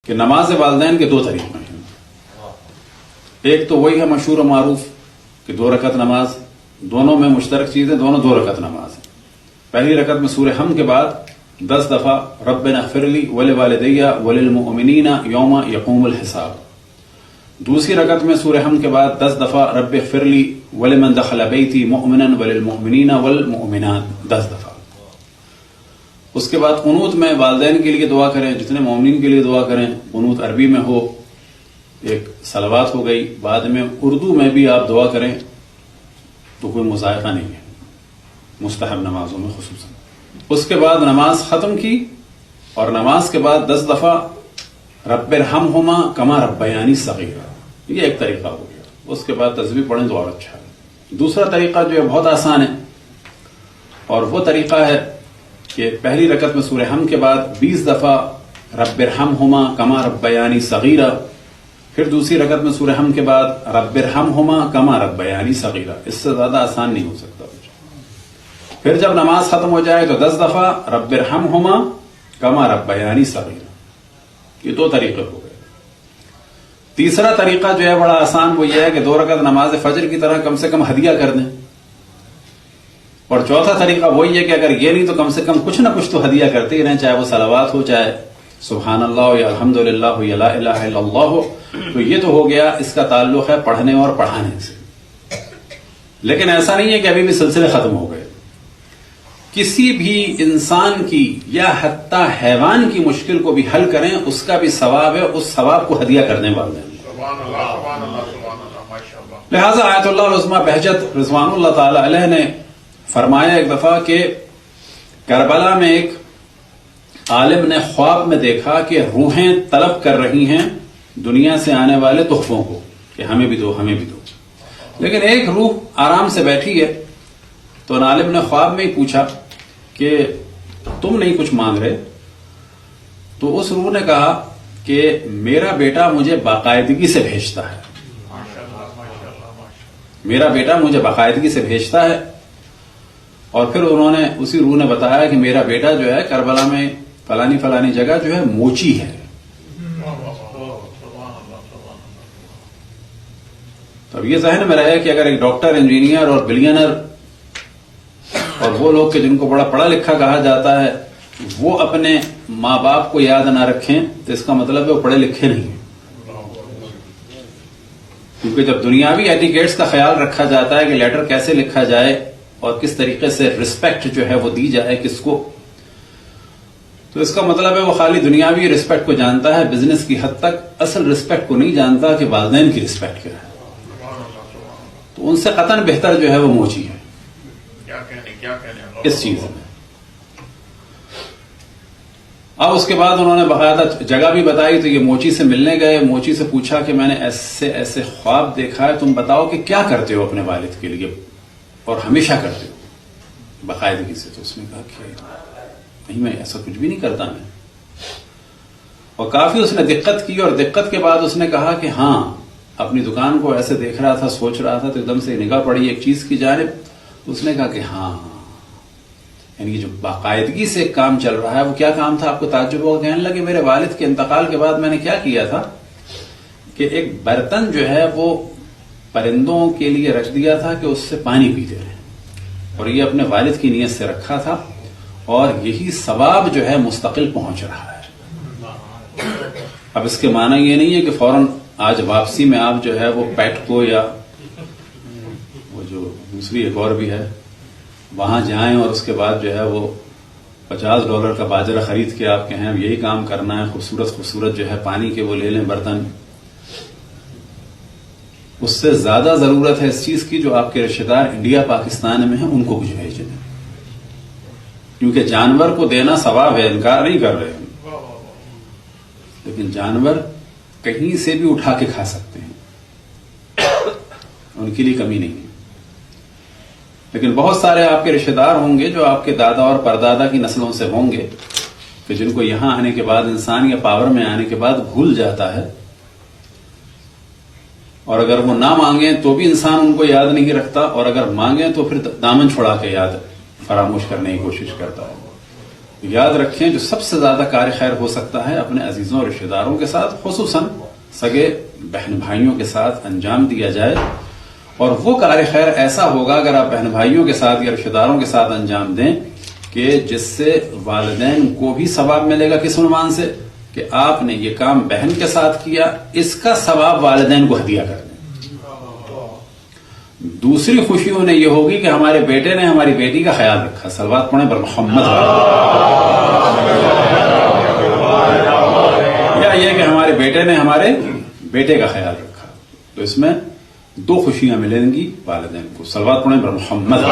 کہ نماز والدین کے دو طریقے ہیں. ایک تو وہی ہے مشہور و معروف کہ 2 رکعت نماز، دونوں میں مشترک چیزیں، دونوں 2 رکعت نماز ہیں. پہلی رکعت میں سورہ حمد کے بعد 10 دفعہ ربنا اغفر لی ولوالدی وللمؤمنین یوم یقوم الحساب. دوسری رکعت میں سورہ حمد کے بعد 10 دفعہ رب اغفر لی ولمن دخل بیتی مؤمنا وللمؤمنین والمؤمنات 10 دفعہ. اس کے بعد قنوت میں والدین کے لیے دعا کریں، جتنے مومنین کے لیے دعا کریں. قنوت عربی میں ہو، ایک صلوات ہو گئی، بعد میں اردو میں بھی آپ دعا کریں تو کوئی مذائقہ نہیں ہے، مستحب نمازوں میں خصوصاً. اس کے بعد نماز ختم کی اور نماز کے بعد 10 دفعہ رب ارحمہما کما ربیانی صغیرا، یہ ایک طریقہ ہو گیا. اس کے بعد تسبیح پڑھیں تو اور اچھا ہے. دوسرا طریقہ جو ہے بہت آسان ہے، اور وہ طریقہ ہے کہ پہلی رکعت میں سورہ حمد کے بعد 20 دفعہ رب ارحمہما کما ربیانی صغیرا، پھر دوسری رکعت میں سورہ حمد کے بعد رب ارحمہما کما ربیانی صغیرا. اس سے زیادہ آسان نہیں ہو سکتا. پھر جب نماز ختم ہو جائے تو 10 دفعہ رب ارحمہما کما ربیانی صغیرا. یہ 2 طریقے ہو گئے. تیسرا طریقہ جو ہے بڑا آسان، وہ یہ ہے کہ 2 رکعت نماز فجر کی طرح کم سے کم ہدیہ کر دیں. اور چوتھا طریقہ وہی ہے کہ اگر یہ نہیں تو کم سے کم کچھ نہ کچھ تو ہدیہ کرتے ہی رہیں، چاہے وہ صلوات ہو، چاہے سبحان اللہ ہو، یا الحمدللہ ہو، یا لا الہ الا اللہ ہو. تو یہ تو ہو گیا، اس کا تعلق ہے پڑھنے اور پڑھانے سے. لیکن ایسا نہیں ہے کہ ابھی بھی سلسلے ختم ہو گئے. کسی بھی انسان کی یا حتیٰ حیوان کی مشکل کو بھی حل کریں، اس کا بھی ثواب ہے، اس ثواب کو ہدیہ کرنے والے ہیں. لہذا آیت اللہ العظمیٰ بہجت رضوان اللہ تعالی علیہ نے فرمایا ایک دفعہ کہ کربلا میں ایک عالم نے خواب میں دیکھا کہ روحیں طلب کر رہی ہیں دنیا سے آنے والے تحفوں کو کہ ہمیں بھی دو، ہمیں بھی دو. لیکن ایک روح آرام سے بیٹھی ہے. تو عالم نے خواب میں ہی پوچھا کہ تم نہیں کچھ مانگ رہے؟ تو اس روح نے کہا کہ میرا بیٹا مجھے باقاعدگی سے بھیجتا ہے، میرا بیٹا مجھے باقاعدگی سے بھیجتا ہے. اور پھر انہوں نے، اسی روح نے بتایا کہ میرا بیٹا جو ہے کربلا میں فلانی فلانی جگہ جو ہے موچی ہے. تو اب یہ ذہن میں رہے کہ اگر ایک ڈاکٹر، انجینئر اور بلینئر اور وہ لوگ کہ جن کو بڑا پڑھا لکھا کہا جاتا ہے، وہ اپنے ماں باپ کو یاد نہ رکھیں تو اس کا مطلب ہے وہ پڑھے لکھے نہیں ہیں. کیونکہ جب دنیاوی ایٹیکیٹس کا خیال رکھا جاتا ہے کہ لیٹر کیسے لکھا جائے اور کس طریقے سے رسپیکٹ جو ہے وہ دی جائے کس کو، تو اس کا مطلب ہے وہ خالی دنیاوی رسپیکٹ کو جانتا ہے، بزنس کی حد تک اصل رسپیکٹ کو نہیں جانتا کہ والدین کی رسپیکٹ کیا ہے. تو ان سے قطعاً بہتر جو ہے وہ موچی ہے اس چیز میں. اب اس کے بعد انہوں نے باقاعدہ جگہ بھی بتائی. تو یہ موچی سے ملنے گئے. موچی سے پوچھا کہ میں نے ایسے ایسے خواب دیکھا ہے، تم بتاؤ کہ کیا کرتے ہو اپنے والد کے لیے اور ہمیشہ کرتے ہو باقاعدگی سے. تو اس نے کہا کہ نہیں، میں ایسا کچھ بھی نہیں کرتا میں. اور کافی اس نے دقت کی، اور دقت کے بعد اس نے کہا کہ ہاں، اپنی دکان کو ایسے دیکھ رہا تھا، سوچ رہا تھا، تو ایک دم سے نگاہ پڑی ایک چیز کی جانب. اس نے کہا کہ ہاں، یعنی جو باقاعدگی سے کام چل رہا ہے وہ کیا کام تھا؟ آپ کو تعجب ہوگا. کہنے لگے میرے والد کے انتقال کے بعد میں نے کیا کیا تھا کہ ایک برتن جو ہے وہ پرندوں کے لیے رکھ دیا تھا کہ اس سے پانی پیتے رہے، اور یہ اپنے والد کی نیت سے رکھا تھا، اور یہی ثواب جو ہے مستقل پہنچ رہا ہے. اب اس کے معنی یہ نہیں ہے کہ فوراً آج واپسی میں آپ جو ہے وہ پیٹ کو یا وہ جو دوسری ایک اور بھی ہے وہاں جائیں اور اس کے بعد جو ہے وہ $50 کا باجرہ خرید کے آپ کہیں یہی کام کرنا ہے، خوبصورت خوبصورت جو ہے پانی کے وہ لے لیں برتن. اس سے زیادہ ضرورت ہے اس چیز کی جو آپ کے رشتہ دار انڈیا پاکستان میں ہیں ان کو کچھ بھیج دیں، کیونکہ جانور کو دینا ثواب ہے، انکار نہیں کر رہے ہیں، لیکن جانور کہیں سے بھی اٹھا کے کھا سکتے ہیں، ان کے لیے کمی نہیں ہے. لیکن بہت سارے آپ کے رشتہ دار ہوں گے جو آپ کے دادا اور پردادا کی نسلوں سے ہوں گے کہ جن کو یہاں آنے کے بعد انسان یا پاور میں آنے کے بعد بھول جاتا ہے، اور اگر وہ نہ مانگیں تو بھی انسان ان کو یاد نہیں رکھتا، اور اگر مانگیں تو پھر دامن چھڑا کے یاد فراموش کرنے کی کوشش کرتا ہے. یاد رکھیں جو سب سے زیادہ کار خیر ہو سکتا ہے اپنے عزیزوں اور رشتہ داروں کے ساتھ خصوصاً سگے بہن بھائیوں کے ساتھ انجام دیا جائے، اور وہ کار خیر ایسا ہوگا اگر آپ بہن بھائیوں کے ساتھ یا رشتہ داروں کے ساتھ انجام دیں کہ جس سے والدین کو بھی ثواب ملے گا کس عنوان سے کہ آپ نے یہ کام بہن کے ساتھ کیا، اس کا ثواب والدین کو ہدیہ کر دیں۔ دوسری خوشی انہیں یہ ہوگی کہ ہمارے بیٹے نے ہماری بیٹی کا خیال رکھا، صلوات پڑھیں بر محمد، یا یہ کہ ہمارے بیٹے نے ہمارے بیٹے کا خیال رکھا۔ تو اس میں دو خوشیاں ملیں گی والدین کو، صلوات پڑھیں بر محمد۔